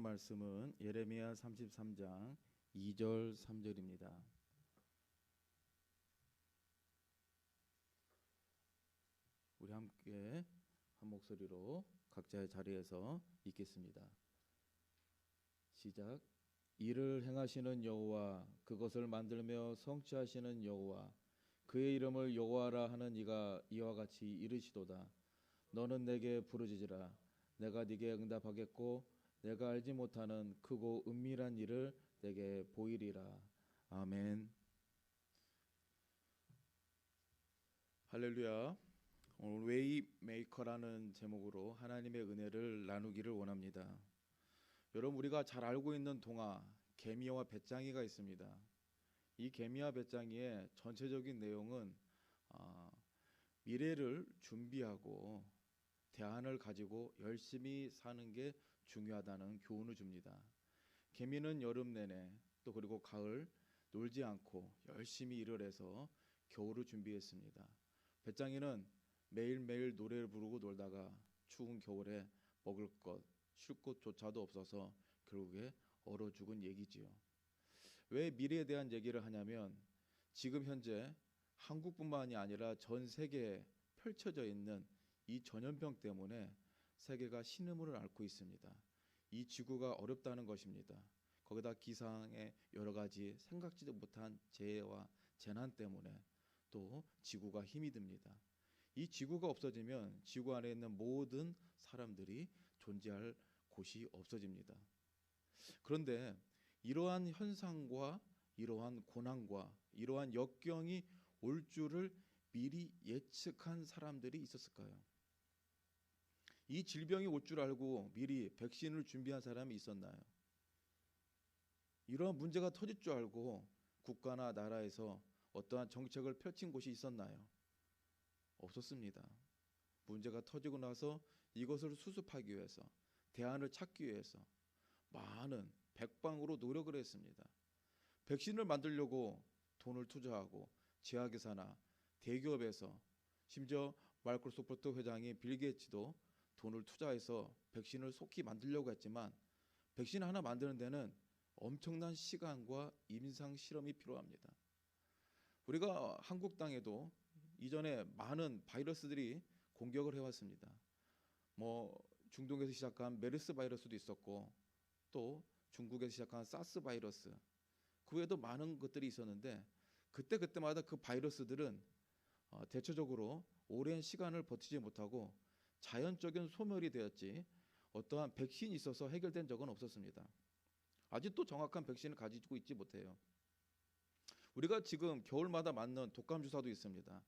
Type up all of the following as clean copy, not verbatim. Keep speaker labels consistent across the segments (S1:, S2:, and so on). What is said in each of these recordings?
S1: 말씀은 예레미야 33장 2절 3절입니다. 우리 함께 한 목소리로 각자의 자리에서 읽겠습니다. 시작. 이를 행하시는 여호와, 그것을 만들며 성취하시는 여호와, 그의 이름을 여호와라 하는 이가 이와 같이 이르시도다. 너는 내게 부르짖으라. 내가 네게 응답하겠고 내가 알지 못하는 크고 은밀한 일을 내게 보이리라. 아멘. 할렐루야. 오늘 웨이메이커라는 제목으로 하나님의 은혜를 나누기를 원합니다. 여러분, 우리가 잘 알고 있는 동화 개미와 배짱이가 있습니다. 이 개미와 배짱이의 전체적인 내용은 미래를 준비하고 대안을 가지고 열심히 사는 게 중요하다는 교훈을 줍니다. 개미는 여름 내내 또 그리고 가을 놀지 않고 열심히 일을 해서 겨울을 준비했습니다. 배짱이는 매일매일 노래를 부르고 놀다가 추운 겨울에 먹을 것, 쉴 곳조차도 없어서 결국에 얼어 죽은 얘기지요. 왜 미래에 대한 얘기를 하냐면 지금 현재 한국뿐만이 아니라 전 세계에 펼쳐져 있는 이 전염병 때문에 세계가 신음을 앓고 있습니다. 이 지구가 어렵다는 것입니다. 거기다 기상의 여러 가지 생각지도 못한 재해와 재난 때문에 또 지구가 힘이 듭니다. 이 지구가 없어지면 지구 안에 있는 모든 사람들이 존재할 곳이 없어집니다. 그런데 이러한 현상과 이러한 고난과 이러한 역경이 올 줄을 미리 예측한 사람들이 있었을까요? 이 질병이 올 줄 알고 미리 백신을 준비한 사람이 있었나요? 이러한 문제가 터질 줄 알고 국가나 나라에서 어떠한 정책을 펼친 곳이 있었나요? 없었습니다. 문제가 터지고 나서 이것을 수습하기 위해서 대안을 찾기 위해서 많은 백방으로 노력을 했습니다. 백신을 만들려고 돈을 투자하고 제약회사나 대기업에서 심지어 마이크로소프트 회장이 빌 게이츠도 돈을 투자해서 백신을 속히 만들려고 했지만 백신 하나 만드는 데는 엄청난 시간과 임상 실험이 필요합니다. 우리가 한국 땅에도 이전에 많은 바이러스들이 공격을 해왔습니다. 중동에서 시작한 메르스 바이러스도 있었고 또 중국에서 시작한 사스 바이러스, 그 외에도 많은 것들이 있었는데 그때마다 그 바이러스들은 대체적으로 오랜 시간을 버티지 못하고 자연적인 소멸이 되었지 어떠한 백신이 있어서 해결된 적은 없었습니다. 아직도 정확한 백신을 가지고 있지 못해요. 우리가 지금 겨울마다 맞는 독감 주사도 있습니다.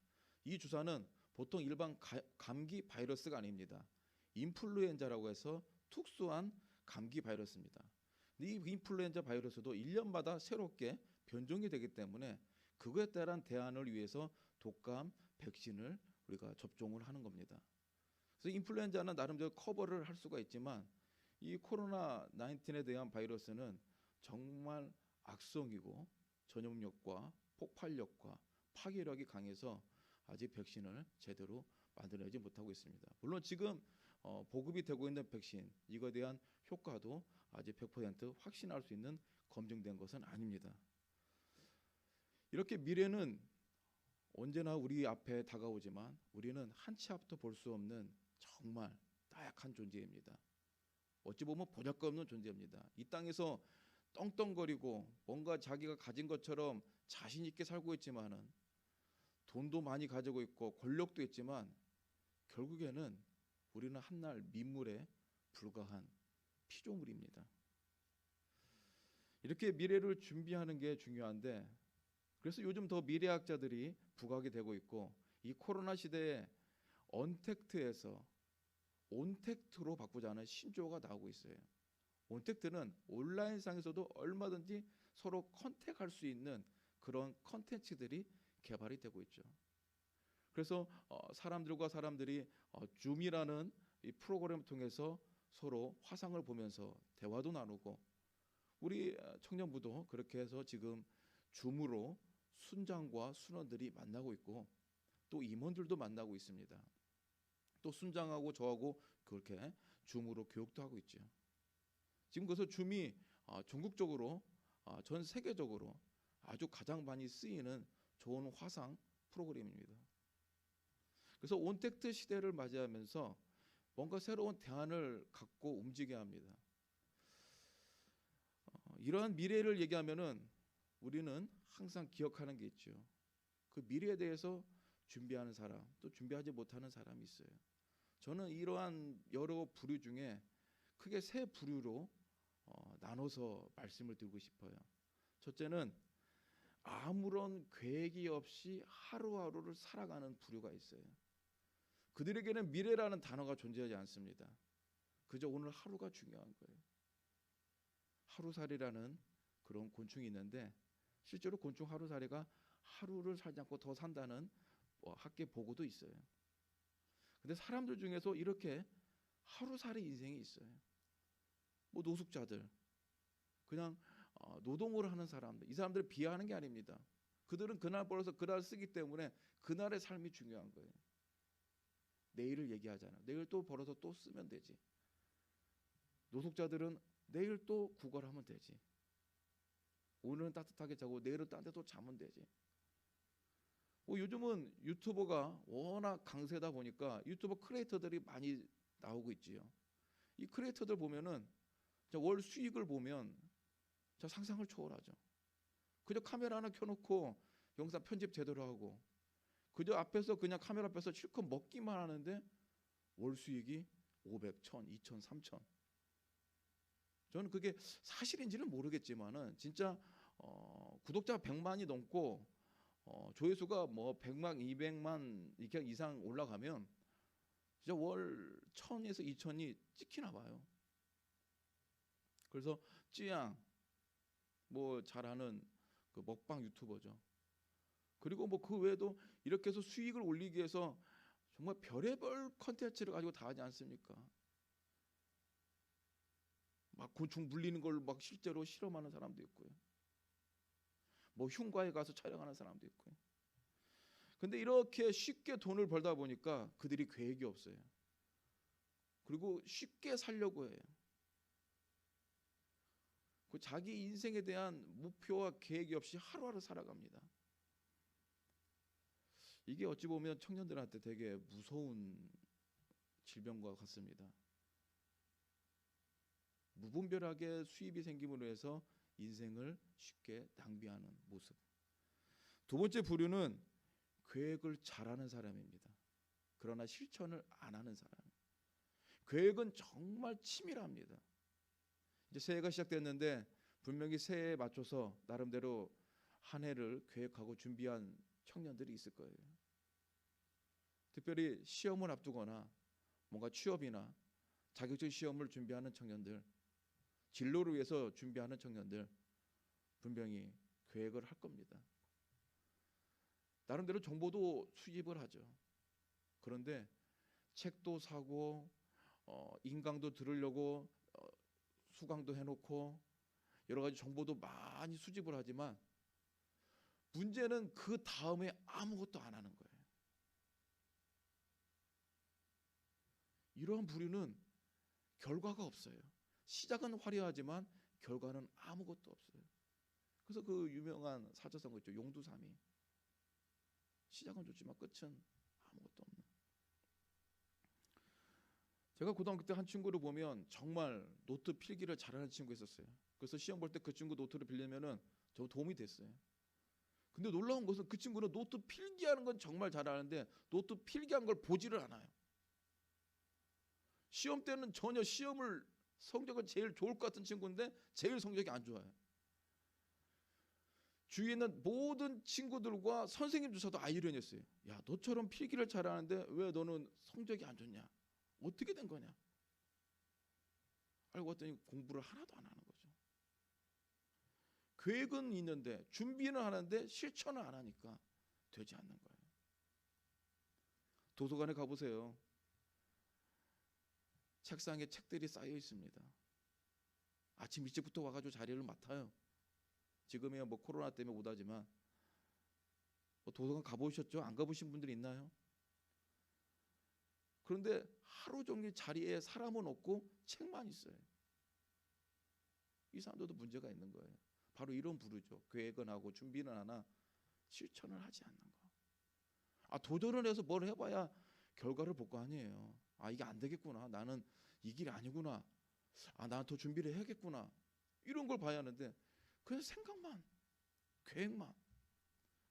S1: 이 주사는 보통 일반 감기 바이러스가 아닙니다. 인플루엔자라고 해서 특수한 감기 바이러스입니다. 이 인플루엔자 바이러스도 1년마다 새롭게 변종이 되기 때문에 그거에 따른 대안을 위해서 독감 백신을 우리가 접종을 하는 겁니다. 그래서 인플루엔자는 나름대로 커버를 할 수가 있지만 이 코로나 19에 대한 바이러스는 정말 악성이고 전염력과 폭발력과 파괴력이 강해서 아직 백신을 제대로 만들어내지 못하고 있습니다. 물론 지금 보급이 되고 있는 백신, 이거에 대한 효과도 아직 100% 확신할 수 있는 검증된 것은 아닙니다. 이렇게 미래는 언제나 우리 앞에 다가오지만 우리는 한 치 앞도 볼 수 없는 정말 나약한 존재입니다. 어찌 보면 보잘것없는 존재입니다. 이 땅에서 떵떵거리고 뭔가 자기가 가진 것처럼 자신 있게 살고 있지만은 돈도 많이 가지고 있고 권력도 있지만 결국에는 우리는 한날 민물에 불과한 피조물입니다. 이렇게 미래를 준비하는 게 중요한데 그래서 요즘 더 미래학자들이 부각이 되고 있고 이 코로나 시대에 언택트에서 온택트로 바꾸자는 신조어가 나오고 있어요. 온택트는 온라인상에서도 얼마든지 서로 컨택할 수 있는 그런 컨텐츠들이 개발이 되고 있죠. 그래서 사람들과 사람들이 줌이라는 이 프로그램을 통해서 서로 화상을 보면서 대화도 나누고 우리 청년부도 그렇게 해서 지금 줌으로 순장과 순원들이 만나고 있고 또 임원들도 만나고 있습니다. 또 순장하고 저하고 그렇게 줌으로 교육도 하고 있죠. 지금 그래서 줌이 전국적으로 전 세계적으로 아주 가장 많이 쓰이는 좋은 화상 프로그램입니다. 그래서 온택트 시대를 맞이하면서 뭔가 새로운 대안을 갖고 움직여야 합니다. 이러한 미래를 얘기하면은 우리는 항상 기억하는 게 있죠. 그 미래에 대해서 준비하는 사람, 또 준비하지 못하는 사람이 있어요. 저는 이러한 여러 부류 중에 크게 세 부류로 나눠서 말씀을 드리고 싶어요. 첫째는 아무런 계획이 없이 하루하루를 살아가는 부류가 있어요. 그들에게는 미래라는 단어가 존재하지 않습니다. 그저 오늘 하루가 중요한 거예요. 하루살이라는 그런 곤충이 있는데 실제로 곤충 하루살이가 하루를 살지 않고 더 산다는 학계 보고도 있어요. 근데 사람들 중에서 이렇게 하루살이 인생이 있어요. 뭐 노숙자들, 그냥 노동을 하는 사람들, 이 사람들을 비하하는 게 아닙니다. 그들은 그날 벌어서 그날 쓰기 때문에 그날의 삶이 중요한 거예요. 내일을 얘기하잖아요. 내일 또 벌어서 또 쓰면 되지. 노숙자들은 내일 또 구걸하면 되지. 오늘은 따뜻하게 자고 내일은 딴 데 또 자면 되지. 요즘은 유튜버가 워낙 강세다 보니까 유튜버 크리에이터들이 많이 나오고 있지요. 이 크리에이터들 보면은 월 수익을 보면 상상을 초월하죠. 그저 카메라 하나 켜놓고 영상 편집 제대로 하고 그저 앞에서 그냥 카메라 앞에서 실컷 먹기만 하는데 월 수익이 500, 1000, 2000, 3000. 저는 그게 사실인지는 모르겠지만은 진짜 구독자 100만이 넘고 조회수가 뭐 100만, 200만 이렇게 이상 올라가면 진짜 월 1000에서 2000이 찍히나 봐요. 그래서 찌양 뭐 잘하는 그 먹방 유튜버죠. 그리고 뭐 그 외에도 이렇게 해서 수익을 올리기 위해서 정말 별의별 컨텐츠를 가지고 다 하지 않습니까? 막 곤충 물리는 걸 막 실제로 실험하는 사람도 있고요. 뭐 흉가에 가서 촬영하는 사람도 있고요. 근데 이렇게 쉽게 돈을 벌다 보니까 그들이 계획이 없어요. 그리고 쉽게 살려고 해요. 그 자기 인생에 대한 목표와 계획이 없이 하루하루 살아갑니다. 이게 어찌 보면 청년들한테 되게 무서운 질병과 같습니다. 무분별하게 수입이 생김으로 해서 인생을 쉽게 낭비하는 모습. 두 번째 부류는 계획을 잘하는 사람입니다. 그러나 실천을 안 하는 사람. 계획은 정말 치밀합니다. 이제 새해가 시작됐는데 분명히 새해에 맞춰서 나름대로 한 해를 계획하고 준비한 청년들이 있을 거예요. 특별히 시험을 앞두거나 뭔가 취업이나 자격증 시험을 준비하는 청년들, 진로를 위해서 준비하는 청년들 분명히 계획을 할 겁니다. 나름대로 정보도 수집을 하죠. 그런데 책도 사고 인강도 들으려고 수강도 해놓고 여러 가지 정보도 많이 수집을 하지만 문제는 그 다음에 아무것도 안 하는 거예요. 이러한 부류는 결과가 없어요. 시작은 화려하지만 결과는 아무것도 없어요. 그래서 그 유명한 사자성어 있죠. 용두사미. 시작은 좋지만 끝은 아무것도 없는. 제가 고등학교 때 한 친구를 보면 정말 노트 필기를 잘하는 친구가 있었어요. 그래서 시험 볼 때 그 친구 노트를 빌리면은 저 도움이 됐어요. 근데 놀라운 것은 그 친구는 노트 필기하는 건 정말 잘하는데 노트 필기한 걸 보지를 않아요. 시험 때는 전혀 시험을 성적은 제일 좋을 것 같은 친구인데 제일 성적이 안 좋아요. 주위에 있는 모든 친구들과 선생님조차도 아이러니했어요. 야, 너처럼 필기를 잘하는데 왜 너는 성적이 안 좋냐? 어떻게 된 거냐? 알고 봤더니 공부를 하나도 안 하는 거죠. 계획은 있는데 준비는 하는데 실천을 안 하니까 되지 않는 거예요. 도서관에 가보세요. 책상에 책들이 쌓여 있습니다. 아침 일찍부터 와가지고 자리를 맡아요. 지금이야 뭐 코로나 때문에 못하지만 도서관 가보셨죠? 안 가보신 분들이 있나요? 그런데 하루 종일 자리에 사람은 없고 책만 있어요. 이 사람들도 문제가 있는 거예요. 바로 이런 부류죠. 계획은 하고 준비는 하나 실천을 하지 않는 거. 도전을 해서 뭘 해봐야 결과를 볼 거 아니에요. 이게 안 되겠구나. 나는 이 길이 아니구나. 나는 더 준비를 해야겠구나. 이런 걸 봐야 하는데 그냥 생각만, 계획만.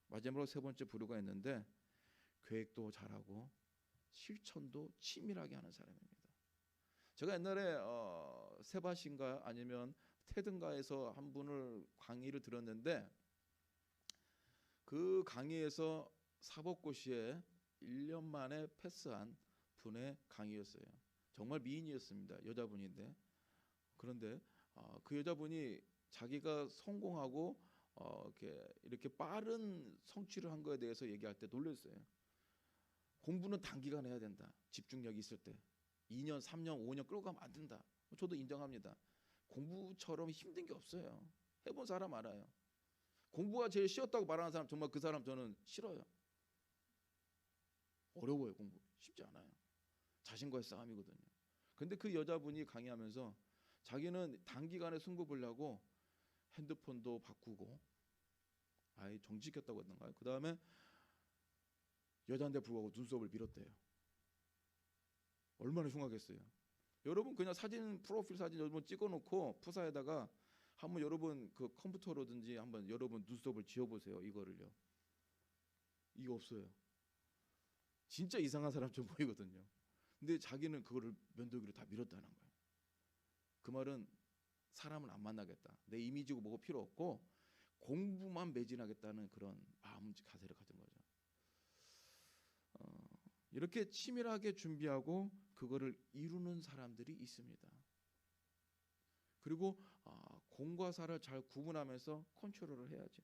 S1: 마지막으로 세 번째 부류가 있는데 계획도 잘하고 실천도 치밀하게 하는 사람입니다. 제가 옛날에 세바신가 아니면 테든가에서 한 분을 강의를 들었는데 그 강의에서 사법고시에 1년 만에 패스한 분의 강의였어요. 정말 미인이었습니다. 여자분인데 그런데 그 여자분이 자기가 성공하고 이렇게 빠른 성취를 한 거에 대해서 얘기할 때 놀랐어요. 공부는 단기간에 해야 된다. 집중력이 있을 때 2년, 3년, 5년 끌고 가면 안 된다. 저도 인정합니다. 공부처럼 힘든 게 없어요. 해본 사람 알아요. 공부가 제일 쉬웠다고 말하는 사람 정말 그 사람 저는 싫어요. 어려워요. 공부 쉽지 않아요. 자신과의 싸움이거든요. 근데 그 여자분이 강의하면서 자기는 단기간에 승부 보려고 핸드폰도 바꾸고 아예 정직했다고 했던가요? 그 다음에 여자인데 불구하고 눈썹을 밀었대요. 얼마나 흉하겠어요. 여러분 그냥 사진 프로필 사진 여러분 찍어놓고 푸사에다가 한번 여러분 그 컴퓨터로든지 한번 여러분 눈썹을 지어보세요. 이거를요. 이거 없어요. 진짜 이상한 사람처럼 보이거든요. 근데 자기는 그거를 면도기로 다 밀었다는 거예요. 그 말은 사람은 안 만나겠다. 내 이미지고 뭐고 필요 없고 공부만 매진하겠다는 그런 마음 가세를 가진 거죠. 이렇게 치밀하게 준비하고 그거를 이루는 사람들이 있습니다. 그리고 공과 사를 잘 구분하면서 컨트롤을 해야죠.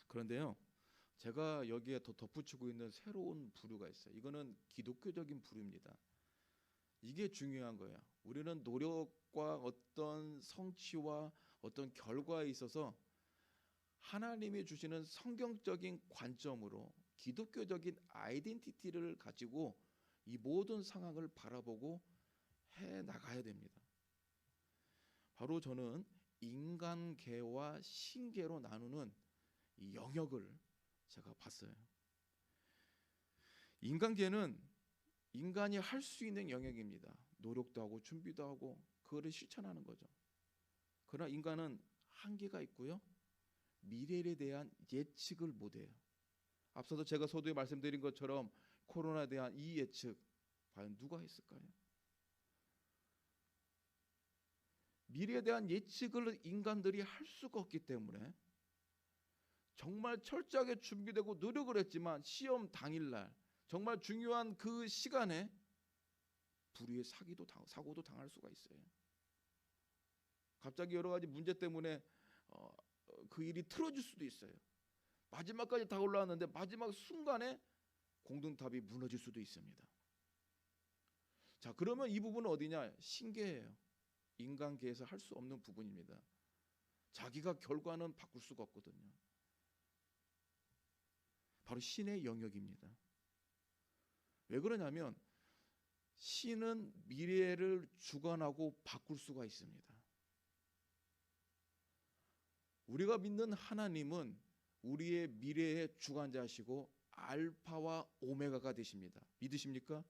S1: 그런데요, 제가 여기에 더 덧붙이고 있는 새로운 부류가 있어요. 이거는 기독교적인 부류입니다. 이게 중요한 거예요. 우리는 노력과 어떤 성취와 어떤 결과에 있어서 하나님이 주시는 성경적인 관점으로 기독교적인 아이덴티티를 가지고 이 모든 상황을 바라보고 해 나가야 됩니다. 바로 저는 인간계와 신계로 나누는 이 영역을 제가 봤어요. 인간계는 인간이 할 수 있는 영역입니다. 노력도 하고 준비도 하고 그거를 실천하는 거죠. 그러나 인간은 한계가 있고요. 미래에 대한 예측을 못해요. 앞서서 제가 서두에 말씀드린 것처럼 코로나에 대한 이 예측 과연 누가 했을까요? 미래에 대한 예측을 인간들이 할 수가 없기 때문에 정말 철저하게 준비되고 노력을 했지만 시험 당일날 정말 중요한 그 시간에 불의의 사고도 당할 수가 있어요. 갑자기 여러 가지 문제 때문에 그 일이 틀어질 수도 있어요. 마지막까지 다 올라왔는데 마지막 순간에 공든탑이 무너질 수도 있습니다. 자, 그러면 이 부분은 어디냐? 신계예요. 인간계에서 할 수 없는 부분입니다. 자기가 결과는 바꿀 수가 없거든요. 바로 신의 영역입니다. 왜 그러냐면 신은 미래를 주관하고 바꿀 수가 있습니다. 우리가 믿는 하나님은 우리의 미래의 주관자시고 알파와 오메가가 되십니다. 믿으십니까?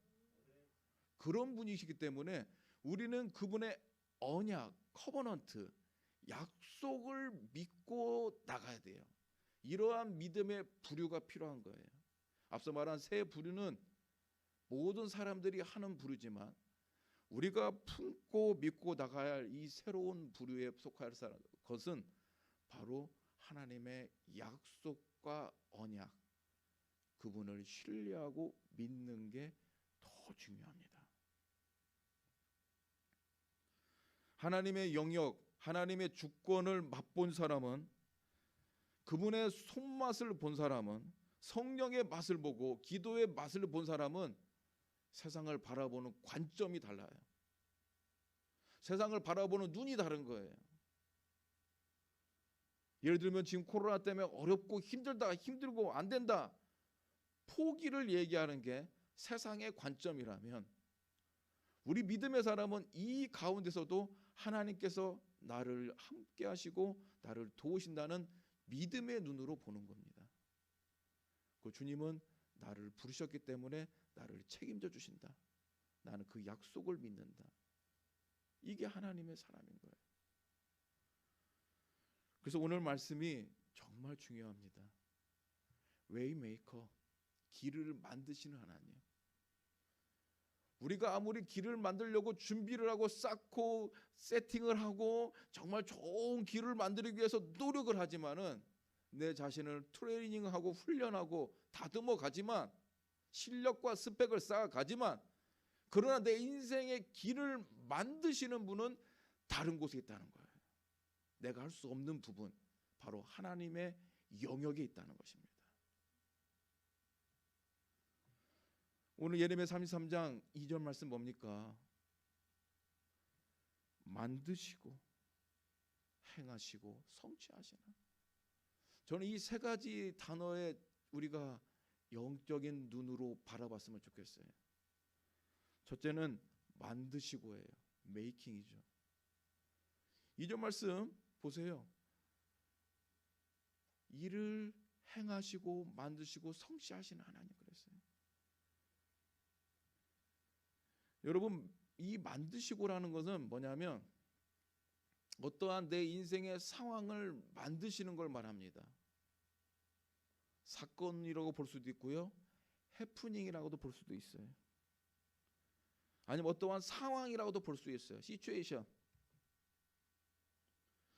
S1: 그런 분이시기 때문에 우리는 그분의 언약, 커버넌트, 약속을 믿고 나가야 돼요. 이러한 믿음의 부류가 필요한 거예요. 앞서 말한 세 부류는 모든 사람들이 하는 부류지만 우리가 품고 믿고 나가야 할 이 새로운 부류에 속할 것은 바로 하나님의 약속과 언약, 그분을 신뢰하고 믿는 게 더 중요합니다. 하나님의 영역, 하나님의 주권을 맛본 사람은, 그분의 손맛을 본 사람은, 성령의 맛을 보고 기도의 맛을 본 사람은 세상을 바라보는 관점이 달라요. 세상을 바라보는 눈이 다른 거예요. 예를 들면 지금 코로나 때문에 어렵고 힘들고 안 된다, 포기를 얘기하는 게 세상의 관점이라면 우리 믿음의 사람은 이 가운데서도 하나님께서 나를 함께 하시고 나를 도우신다는 믿음의 눈으로 보는 겁니다. 그 주님은 나를 부르셨기 때문에 나를 책임져 주신다. 나는 그 약속을 믿는다. 이게 하나님의 사람인 거예요. 그래서 오늘 말씀이 정말 중요합니다. 웨이메이커, 길을 만드시는 하나님. 우리가 아무리 길을 만들려고 준비를 하고 쌓고 세팅을 하고 정말 좋은 길을 만들기 위해서 노력을 하지만은 내 자신을 트레이닝하고 훈련하고 다듬어 가지만 실력과 스펙을 쌓아 가지만 그러나 내 인생의 길을 만드시는 분은 다른 곳에 있다는 거예요. 내가 할 수 없는 부분, 바로 하나님의 영역에 있다는 것입니다. 오늘 예레미야 33장 2절 말씀 뭡니까? 만드시고 행하시고 성취하시는. 저는 이 세 가지 단어에 우리가 영적인 눈으로 바라봤으면 좋겠어요. 첫째는 만드시고예요. 메이킹이죠. 2절 말씀 보세요. 일을 행하시고 만드시고 성취하시는 하나님 그랬어요. 여러분, 이 만드시고라는 것은 뭐냐면 어떠한 내 인생의 상황을 만드시는 걸 말합니다. 사건이라고 볼 수도 있고요, 해프닝이라고도 볼 수도 있어요. 아니면 어떠한 상황이라고도 볼 수 있어요. 시츄에이션.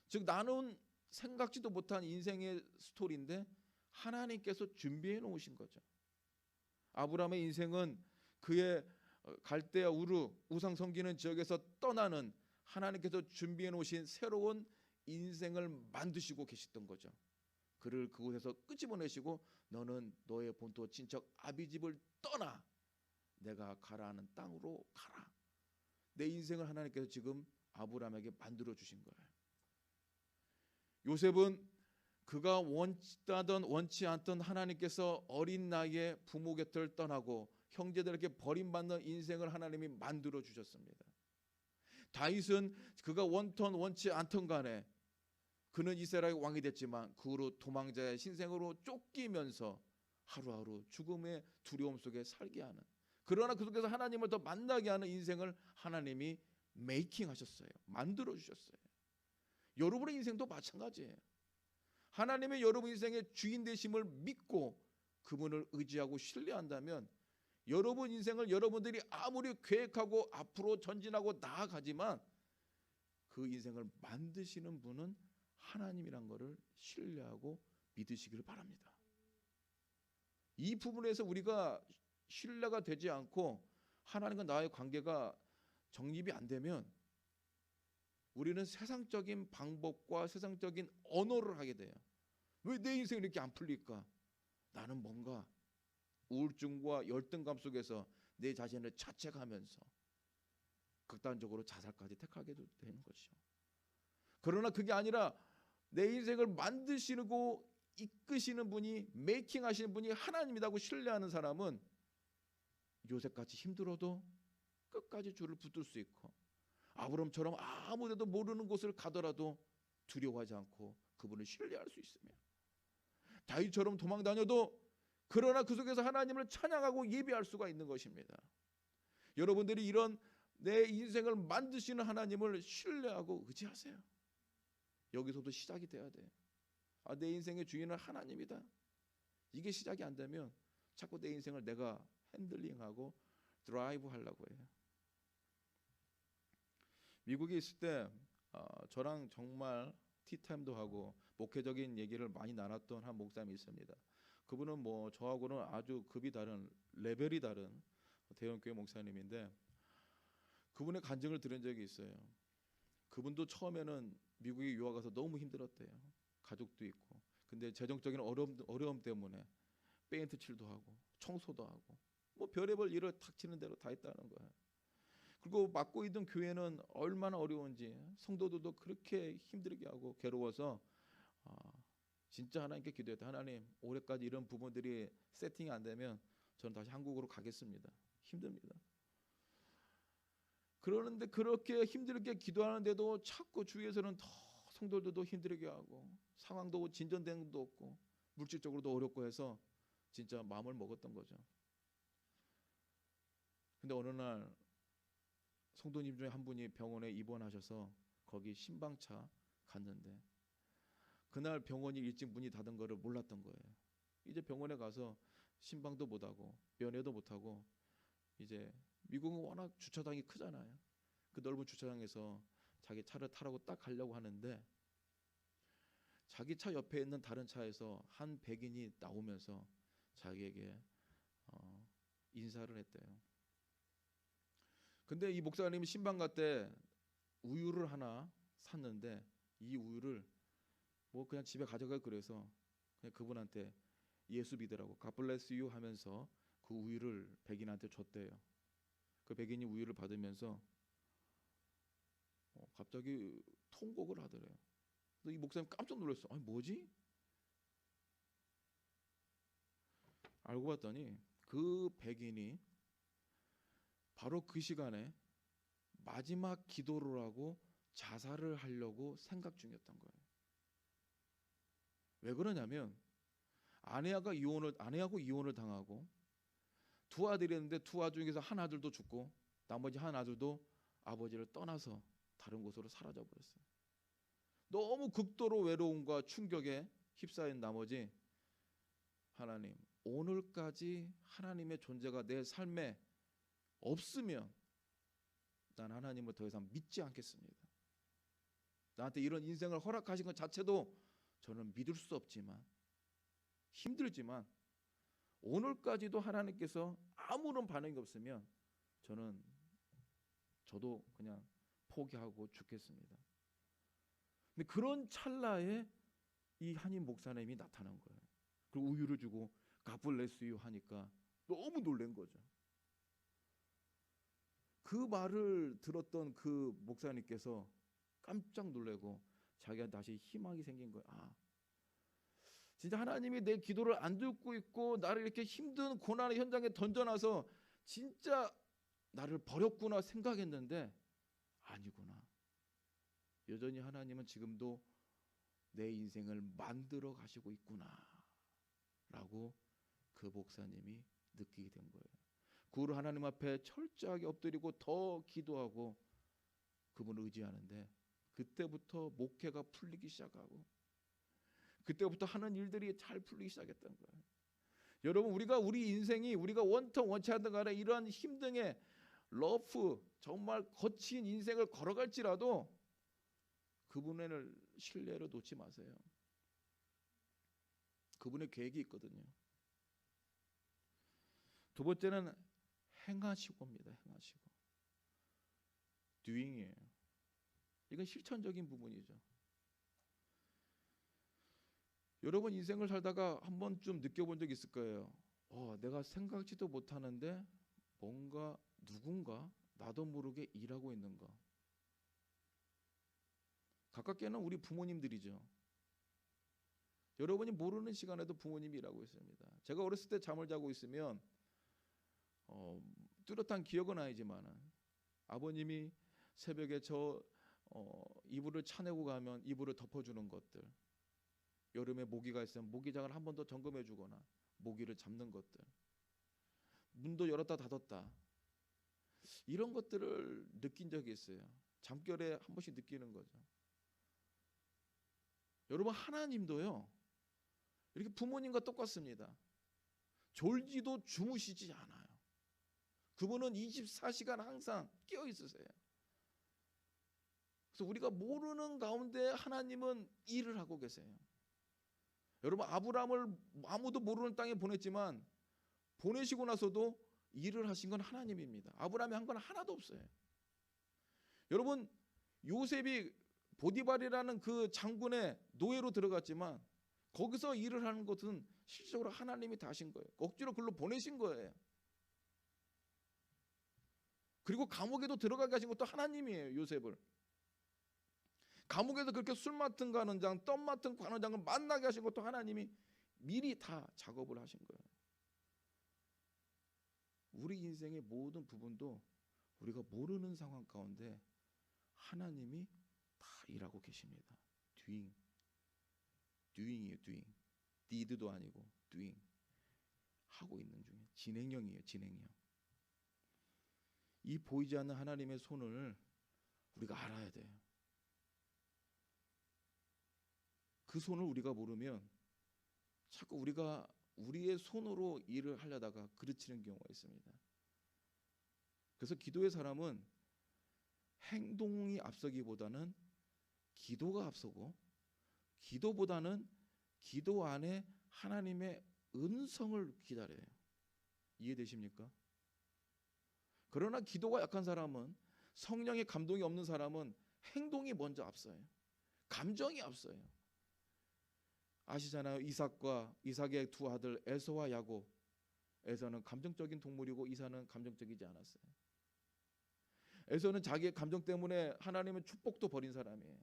S1: 즉 나는 생각지도 못한 인생의 스토리인데 하나님께서 준비해 놓으신 거죠. 아브라함의 인생은 그의 갈대아 우르 우상 섬기는 지역에서 떠나는 하나님께서 준비해 놓으신 새로운 인생을 만드시고 계셨던 거죠. 그를 그곳에서 끄집어내시고 너는 너의 본토 친척 아비집을 떠나 내가 가라 하는 땅으로 가라. 내 인생을 하나님께서 지금 아브라함에게 만들어 주신 거예요. 요셉은 그가 원하던 원치 않던 하나님께서 어린 나이에 부모 곁을 떠나고 형제들에게 버림받는 인생을 하나님이 만들어 주셨습니다. 다윗은 그가 원ton 원치 않던 간에 그는 이스라엘 왕이 됐지만 그 후로 도망자의 신생으로 쫓기면서 하루하루 죽음의 두려움 속에 살게 하는, 그러나 그 속에서 하나님을 더 만나게 하는 인생을 하나님이 메이킹 하셨어요. 만들어 주셨어요. 여러분의 인생도 마찬가지예요. 하나님의 여러분 인생의 주인 되심을 믿고 그분을 의지하고 신뢰한다면 여러분 인생을 여러분들이 아무리 계획하고 앞으로 전진하고 나아가지만 그 인생을 만드시는 분은 하나님이란 것을 신뢰하고 믿으시기를 바랍니다. 이 부분에서 우리가 신뢰가 되지 않고 하나님과 나의 관계가 정립이 안 되면 우리는 세상적인 방법과 세상적인 언어를 하게 돼요. 왜 내 인생이 이렇게 안 풀릴까? 나는 뭔가 우울증과 열등감 속에서 내 자신을 자책하면서 극단적으로 자살까지 택하게 되는 것이죠. 그러나 그게 아니라 내 인생을 만드시고 이끄시는 분이, 메이킹 하시는 분이 하나님이라고 신뢰하는 사람은 요셉같이 힘들어도 끝까지 줄을 붙들 수 있고, 아브람처럼 아무데도 모르는 곳을 가더라도 두려워하지 않고 그분을 신뢰할 수 있으며, 다윗처럼 도망 다녀도 그러나 그 속에서 하나님을 찬양하고 예배할 수가 있는 것입니다. 여러분들이 이런 내 인생을 만드시는 하나님을 신뢰하고 의지하세요. 여기서도 시작이 돼야 돼요. 내 인생의 주인은 하나님이다. 이게 시작이 안 되면 자꾸 내 인생을 내가 핸들링하고 드라이브 하려고 해요. 미국에 있을 때 저랑 정말 티타임도 하고 목회적인 얘기를 많이 나눴던 한 목사님이 있습니다. 그분은 뭐 저하고는 아주 급이 다른, 레벨이 다른 대형교회 목사님인데 그분의 간증을 들은 적이 있어요. 그분도 처음에는 미국에 유학 가서 너무 힘들었대요. 가족도 있고. 근데 재정적인 어려움 때문에 페인트 칠도 하고 청소도 하고 뭐 별의별 일을 닥치는 대로 다 했다는 거예요. 그리고 맡고 있던 교회는 얼마나 어려운지, 성도들도 그렇게 힘들게 하고 괴로워서 진짜 하나님께 기도했다. 하나님, 올해까지 이런 부분들이 세팅이 안 되면 저는 다시 한국으로 가겠습니다. 힘듭니다. 그러는데 그렇게 힘들게 기도하는데도 자꾸 주위에서는 더 성도들도 힘들게 하고 상황도 진전되는 것도 없고 물질적으로도 어렵고 해서 진짜 마음을 먹었던 거죠. 근데 어느 날 성도님 중에 한 분이 병원에 입원하셔서 거기 신방차 갔는데 그날 병원이 일찍 문이 닫은 거를 몰랐던 거예요. 이제 병원에 가서 신방도 못하고 면회도 못하고 이제 미국은 워낙 주차장이 크잖아요. 그 넓은 주차장에서 자기 차를 타라고 딱 가려고 하는데 자기 차 옆에 있는 다른 차에서 한 백인이 나오면서 자기에게 인사를 했대요. 근데 이 목사님이 신방 갔때 우유를 하나 샀는데 이 우유를 뭐 그냥 집에 가져가 그래서 그냥 그분한테 예수 믿으라고 God bless you 하면서 그 우유를 백인한테 줬대요. 그 백인이 우유를 받으면서 갑자기 통곡을 하더래요. 이 목사님 깜짝 놀랐어. 아니 뭐지? 알고 봤더니 그 백인이 바로 그 시간에 마지막 기도를 하고 자살을 하려고 생각 중이었던 거예요. 왜 그러냐면 아내하고 이혼을 당하고 두 아들이 있는데 두 아들 중에서 한 아들도 죽고 나머지 한 아들도 아버지를 떠나서 다른 곳으로 사라져 버렸어요. 너무 극도로 외로움과 충격에 휩싸인 나머지 하나님, 오늘까지 하나님의 존재가 내 삶에 없으면 난 하나님을 더 이상 믿지 않겠습니다. 나한테 이런 인생을 허락하신 것 자체도 저는 믿을 수 없지만 힘들지만 오늘까지도 하나님께서 아무런 반응이 없으면 저도 그냥 포기하고 죽겠습니다. 근데 그런 찰나에 이 한인 목사님이 나타난 거예요. 그리고 우유를 주고 God bless you 하니까 너무 놀란 거죠. 그 말을 들었던 그 목사님께서 깜짝 놀래고 자기가 다시 희망이 생긴 거예요. 진짜 하나님이 내 기도를 안 듣고 있고 나를 이렇게 힘든 고난의 현장에 던져놔서 진짜 나를 버렸구나 생각했는데 아니구나. 여전히 하나님은 지금도 내 인생을 만들어 가시고 있구나 라고 그 목사님이 느끼게 된 거예요. 그 후로 하나님 앞에 철저하게 엎드리고 더 기도하고 그분을 의지하는데 그때부터 목회가 풀리기 시작하고 그때부터 하는 일들이 잘 풀리기 시작했던 거예요. 여러분 우리 인생이 우리가 원통 원치 않던 간에 이러한 힘듦에 러프 정말 거친 인생을 걸어갈지라도 그분을 신뢰로 놓지 마세요. 그분의 계획이 있거든요. 두 번째는 행하시고입니다. 행하시고. doing이에요. 이건 실천적인 부분이죠. 여러분 인생을 살다가 한 번쯤 느껴본 적 있을 거예요. 내가 생각지도 못하는데 뭔가 누군가 나도 모르게 일하고 있는 거. 가깝게는 우리 부모님들이죠. 여러분이 모르는 시간에도 부모님이 일하고 있습니다. 제가 어렸을 때 잠을 자고 있으면 뚜렷한 기억은 아니지만 아버님이 새벽에 이불을 차내고 가면 이불을 덮어주는 것들, 여름에 모기가 있으면 모기장을 한 번 더 점검해 주거나 모기를 잡는 것들, 문도 열었다 닫았다, 이런 것들을 느낀 적이 있어요. 잠결에 한 번씩 느끼는 거죠. 여러분 하나님도요 이렇게 부모님과 똑같습니다. 졸지도 주무시지 않아요. 그분은 24시간 항상 깨어 있으세요. 그래서 우리가 모르는 가운데 하나님은 일을 하고 계세요. 여러분 아브라함을 아무도 모르는 땅에 보냈지만 보내시고 나서도 일을 하신 건 하나님입니다. 아브라함이 한 건 하나도 없어요. 여러분 요셉이 보디발이라는 그 장군의 노예로 들어갔지만 거기서 일을 하는 것은 실질적으로 하나님이 다 하신 거예요. 억지로 글로 보내신 거예요. 그리고 감옥에도 들어가게 하신 것도 하나님이에요. 요셉을 감옥에서 그렇게 술 맡은 관원장, 떡 맡은 관원장을 만나게 하신 것도 하나님이 미리 다 작업을 하신 거예요. 우리 인생의 모든 부분도 우리가 모르는 상황 가운데 하나님이 다 일하고 계십니다. doing이에요. doing. did도 아니고 doing. 하고 있는 중에 진행형이에요. 진행형. 이 보이지 않는 하나님의 손을 우리가 알아야 돼요. 그 손을 우리가 모르면 자꾸 우리가 우리의 손으로 일을 하려다가 그르치는 경우가 있습니다. 그래서 기도의 사람은 행동이 앞서기보다는 기도가 앞서고, 기도보다는 기도 안에 하나님의 은성을 기다려요. 이해되십니까? 그러나 기도가 약한 사람은, 성령의 감동이 없는 사람은 행동이 먼저 앞서요. 감정이 앞서요. 아시잖아요. 이삭의 두 아들 에서와 야곱. 에서는 감정적인 동물이고 이삭은 감정적이지 않았어요. 에서는 자기의 감정 때문에 하나님의 축복도 버린 사람이에요.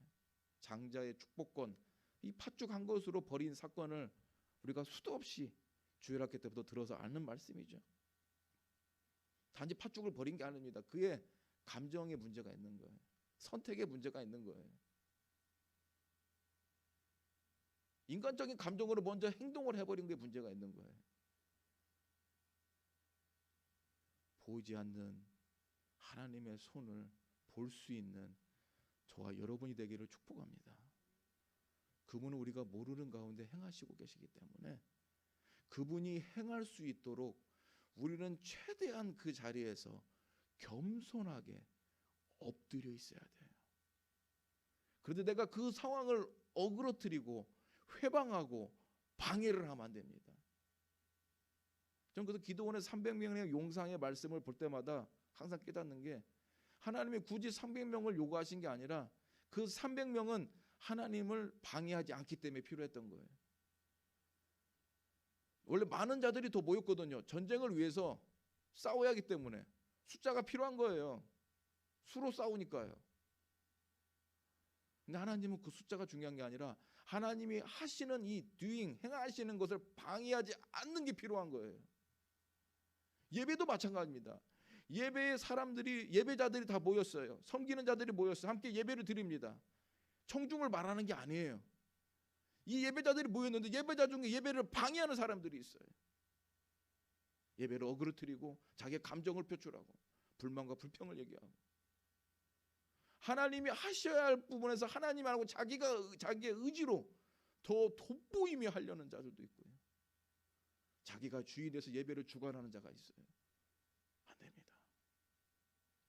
S1: 장자의 축복권, 이 팥죽 한 것으로 버린 사건을 우리가 수도 없이 주일학교 때부터 들어서 아는 말씀이죠. 단지 팥죽을 버린 게 아닙니다. 그의 감정에 문제가 있는 거예요. 선택에 문제가 있는 거예요. 인간적인 감정으로 먼저 행동을 해버린 게 문제가 있는 거예요. 보이지 않는 하나님의 손을 볼 수 있는 저와 여러분이 되기를 축복합니다. 그분은 우리가 모르는 가운데 행하시고 계시기 때문에 그분이 행할 수 있도록 우리는 최대한 그 자리에서 겸손하게 엎드려 있어야 돼요. 그런데 내가 그 상황을 어그러뜨리고 회방하고 방해를 하면 안 됩니다. 저는 그래서 기도원의 300명의 용상의 말씀을 볼 때마다 항상 깨닫는 게, 하나님이 굳이 300명을 요구하신 게 아니라 그 300명은 하나님을 방해하지 않기 때문에 필요했던 거예요. 원래 많은 자들이 더 모였거든요. 전쟁을 위해서 싸워야 하기 때문에 숫자가 필요한 거예요. 수로 싸우니까요. 근데 하나님은 그 숫자가 중요한 게 아니라 하나님이 하시는 이 doing, 행하시는 것을 방해하지 않는 게 필요한 거예요. 예배도 마찬가지입니다. 예배에 예배자들이 다 모였어요. 섬기는 자들이 모였어요. 함께 예배를 드립니다. 청중을 말하는 게 아니에요. 이 예배자들이 모였는데 예배자 중에 예배를 방해하는 사람들이 있어요. 예배를 어그러뜨리고 자기의 감정을 표출하고 불만과 불평을 얘기하고, 하나님이 하셔야 할 부분에서 하나님 말고 자기의 의지로 더 돋보이며 하려는 자들도 있고요. 자기가 주인에서 예배를 주관하는 자가 있어요. 안 됩니다.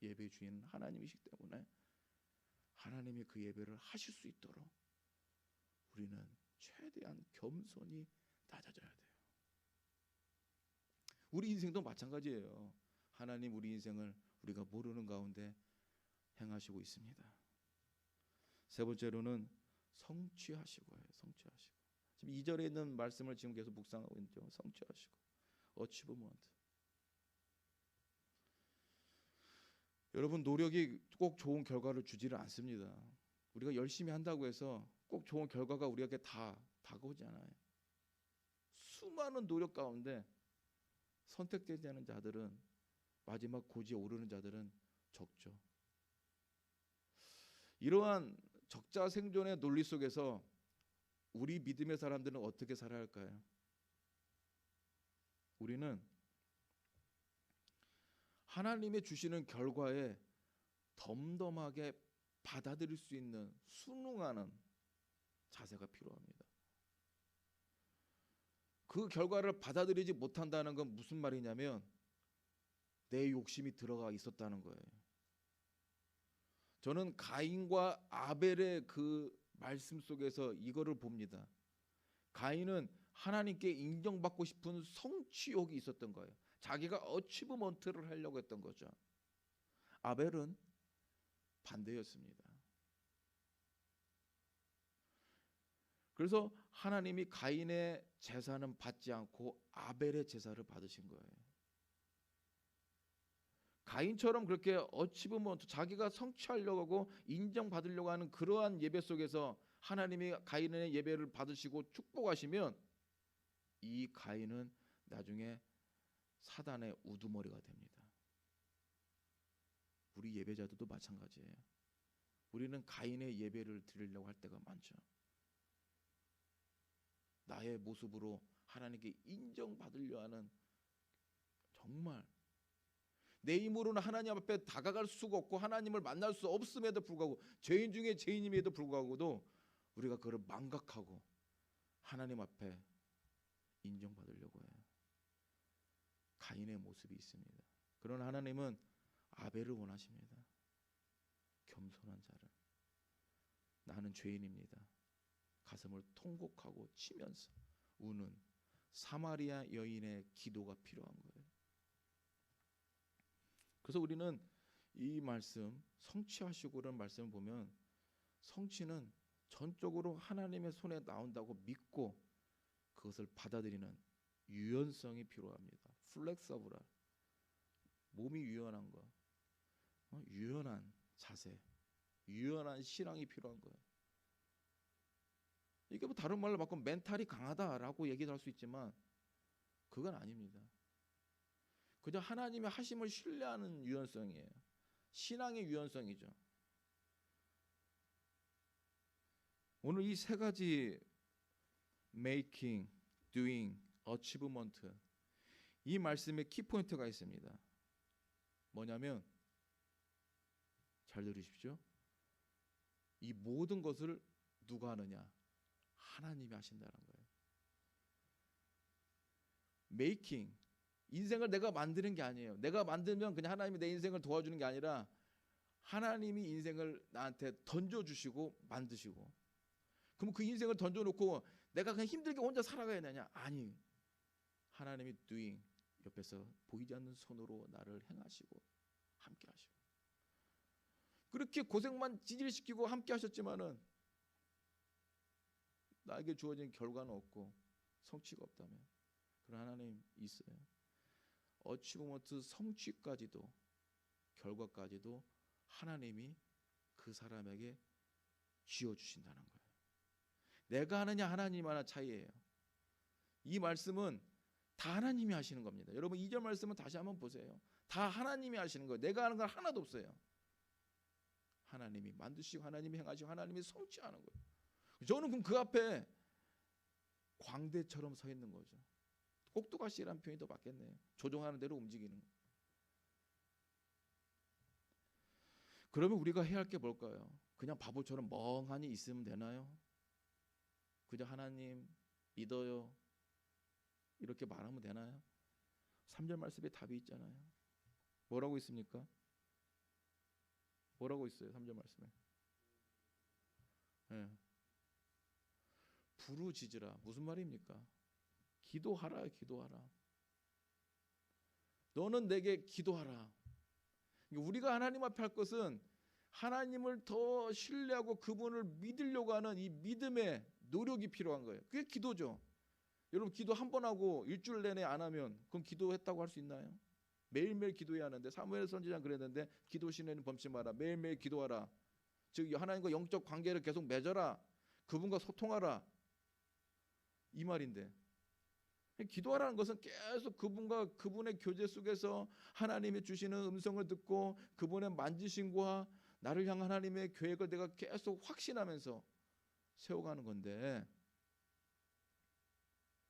S1: 예배의 주인은 하나님이시기 때문에 하나님이 그 예배를 하실 수 있도록 우리는 최대한 겸손히 낮아져야 돼요. 우리 인생도 마찬가지예요. 하나님 우리 인생을 우리가 모르는 가운데 행하시고 있습니다. 세 번째로는 성취하시고요. 성취하시고. 지금 2절에 있는 말씀을 지금 계속 묵상하고 있죠. 성취하시고. achievement. 여러분, 노력이 꼭 좋은 결과를 주지를 않습니다. 우리가 열심히 한다고 해서 꼭 좋은 결과가 우리에게 다 다가오지 않아요. 수많은 노력 가운데 선택되지 않은 자들은, 마지막 고지에 오르는 자들은 적죠. 이러한 적자 생존의 논리 속에서 우리 믿음의 사람들은 어떻게 살아야 할까요? 우리는 하나님의 주시는 결과에 덤덤하게 받아들일 수 있는 순응하는 자세가 필요합니다. 그 결과를 받아들이지 못한다는 건 무슨 말이냐면 내 욕심이 들어가 있었다는 거예요. 저는 가인과 아벨의 그 말씀 속에서 이거를 봅니다. 가인은 하나님께 인정받고 싶은 성취욕이 있었던 거예요. 자기가 어치브먼트를 하려고 했던 거죠. 아벨은 반대였습니다. 그래서 하나님이 가인의 제사는 받지 않고 아벨의 제사를 받으신 거예요. 가인처럼 그렇게 어치브먼트, 자기가 성취하려고 하고 인정받으려고 하는 그러한 예배 속에서 하나님이 가인의 예배를 받으시고 축복하시면 이 가인은 나중에 사단의 우두머리가 됩니다. 우리 예배자들도 마찬가지예요. 우리는 가인의 예배를 드리려고 할 때가 많죠. 나의 모습으로 하나님께 인정받으려 하는, 정말 내 힘으로는 하나님 앞에 다가갈 수가 없고 하나님을 만날 수 없음에도 불구하고, 죄인 중에 죄인임에도 불구하고도 우리가 그걸 망각하고 하나님 앞에 인정받으려고 해요. 가인의 모습이 있습니다. 그러나 하나님은 아벨을 원하십니다. 겸손한 자를. 나는 죄인입니다. 가슴을 통곡하고 치면서 우는 사마리아 여인의 기도가 필요한 거예요. 그래서 우리는 이 말씀, 성취하시고라는 말씀을 보면, 성취는 전적으로 하나님의 손에 나온다고 믿고 그것을 받아들이는 유연성이 필요합니다. 플렉서블한, 몸이 유연한 거, 유연한 자세, 유연한 신앙이 필요한 거예요. 이게 뭐 다른 말로 바꾸면 멘탈이 강하다라고 얘기를 할 수 있지만 그건 아닙니다. 그저 하나님의 하심을 신뢰하는 유연성이에요. 신앙의 유연성이죠. 오늘 이 세 가지 making, doing, achievement, 이 말씀에 키포인트가 있습니다. 뭐냐면, 잘 들으십시오. 이 모든 것을 누가 하느냐? 하나님이 하신다는 거예요. making, 인생을 내가 만드는 게 아니에요. 내가 만들면 그냥 하나님이 내 인생을 도와주는 게 아니라 하나님이 인생을 나한테 던져주시고 만드시고, 그럼 그 인생을 던져놓고 내가 그냥 힘들게 혼자 살아가야 되냐? 아니, 하나님이 doing, 옆에서 보이지 않는 손으로 나를 행하시고 함께 하시고, 그렇게 고생만 지질시키고 함께 하셨지만은 나에게 주어진 결과는 없고 성취가 없다면, 그런 하나님 있어요. 어치브먼트, 성취까지도, 결과까지도 하나님이 그 사람에게 지어주신다는 거예요. 내가 하느냐 하나님 하나 차이예요. 이 말씀은 다 하나님이 하시는 겁니다. 여러분 2절 말씀은 다시 한번 보세요. 다 하나님이 하시는 거예요. 내가 하는 건 하나도 없어요. 하나님이 만드시고 하나님이 행하시고 하나님이 성취하는 거예요. 저는 그럼 그 앞에 광대처럼 서 있는 거죠. 꼭두가시라는 표현이 더 맞겠네요. 조종하는 대로 움직이는 거. 그러면 우리가 해야 할 게 뭘까요? 그냥 바보처럼 멍하니 있으면 되나요? 그저 하나님 믿어요, 이렇게 말하면 되나요? 3절 말씀에 답이 있잖아요. 뭐라고 있습니까? 뭐라고 있어요? 3절 말씀에. 네. 부르짖으라. 무슨 말입니까? 기도하라, 기도하라. 너는 내게 기도하라. 우리가 하나님 앞에 할 것은 하나님을 더 신뢰하고 그분을 믿으려고 하는 이 믿음의 노력이 필요한 거예요. 그게 기도죠. 여러분 기도 한 번 하고 일주일 내내 안 하면 그럼 기도했다고 할 수 있나요? 매일매일 기도해야 하는데, 사무엘 선지자는 그랬는데 기도 시내는 범치 마라. 매일매일 기도하라. 즉 하나님과 영적 관계를 계속 맺어라. 그분과 소통하라. 이 말인데, 기도하라는 것은 계속 그분과 그분의 교제 속에서 하나님이 주시는 음성을 듣고 그분의 만지심과 나를 향한 하나님의 계획을 내가 계속 확신하면서 세워가는 건데,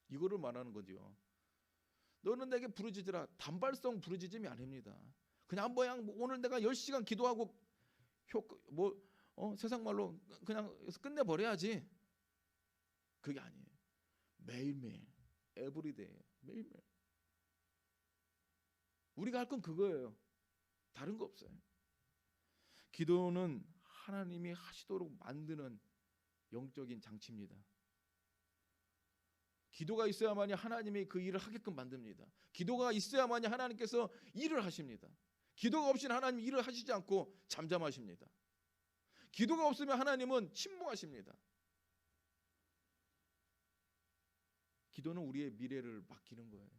S1: 이거를 말하는 거죠. 너는 내게 부르짖으라. 단발성 부르짖음이 아닙니다. 그냥 오늘 내가 10시간 기도하고 세상 말로 그냥 끝내버려야지. 그게 아니에요. 매일매일, 에브리데이, 매일매일. 우리가 할 건 그거예요. 다른 거 없어요. 기도는 하나님이 하시도록 만드는 영적인 장치입니다. 기도가 있어야만이 하나님이 그 일을 하게끔 만듭니다. 기도가 있어야만이 하나님께서 일을 하십니다. 기도가 없이는 하나님 일을 하시지 않고 잠잠하십니다. 기도가 없으면 하나님은 침묵하십니다. 기도는 우리의 미래를 맡기는 거예요.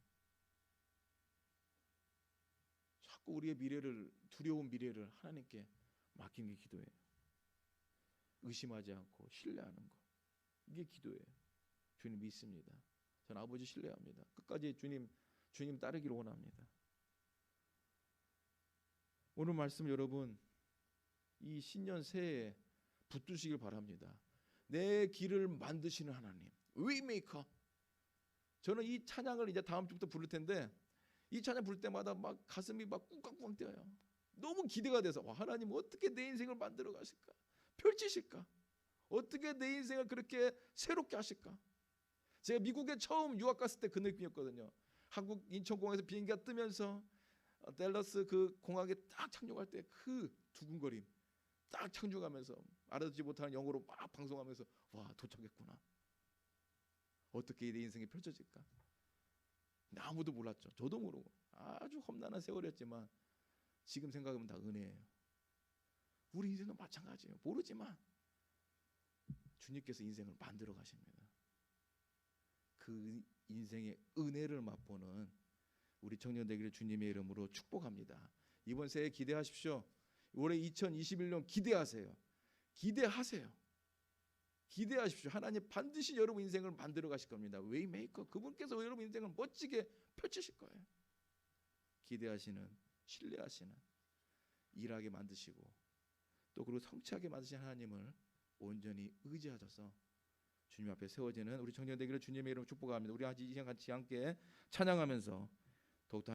S1: 자꾸 우리의 미래를, 두려운 미래를 하나님께 맡기는 게 기도예요. 의심하지 않고 신뢰하는 것, 이게 기도예요. 주님 믿습니다. 저는 아버지 신뢰합니다. 끝까지 주님 따르기를 원합니다. 오늘 말씀 여러분 이 신년 새해에 붙드시길 바랍니다. 내 길을 만드시는 하나님, 웨이메이커. 저는 이 찬양을 이제 다음 주부터 부를 텐데 이 찬양 부를 때마다 막 가슴이 막 꿍깍꿍 뛰어요. 너무 기대가 돼서 와, 하나님 어떻게 내 인생을 만들어 가실까? 펼치실까? 어떻게 내 인생을 그렇게 새롭게 하실까? 제가 미국에 처음 유학 갔을 때 그 느낌이었거든요. 한국 인천공항에서 비행기가 뜨면서 댈러스 그 공항에 딱 착륙할 때 그 두근거림, 딱 착륙하면서 알아듣지 못하는 영어로 막 방송하면서 와, 도착했구나. 어떻게 내 인생이 펼쳐질까? 근데 아무도 몰랐죠. 저도 모르고 아주 험난한 세월이었지만 지금 생각하면 다 은혜예요. 우리 인생도 마찬가지예요. 모르지만 주님께서 인생을 만들어 가십니다. 그 인생의 은혜를 맛보는 우리 청년 되기를 주님의 이름으로 축복합니다. 이번 새해 기대하십시오. 올해 2021년 기대하세요. 기대하세요. 기대하십시오. 하나님 반드시 여러분 인생을 만들어 가실 겁니다. 웨이메이커, 그분께서 여러분 인생을 멋지게 펼치실 거예요. 기대하시는, 신뢰하시는, 일하게 만드시고 또 그리고 성취하게 만드신 하나님을 온전히 의지하셔서 주님 앞에 세워지는 우리 청년 되기를 주님의 이름으로 축복합니다. 우리 이 시간 같이 함께 찬양하면서 더욱더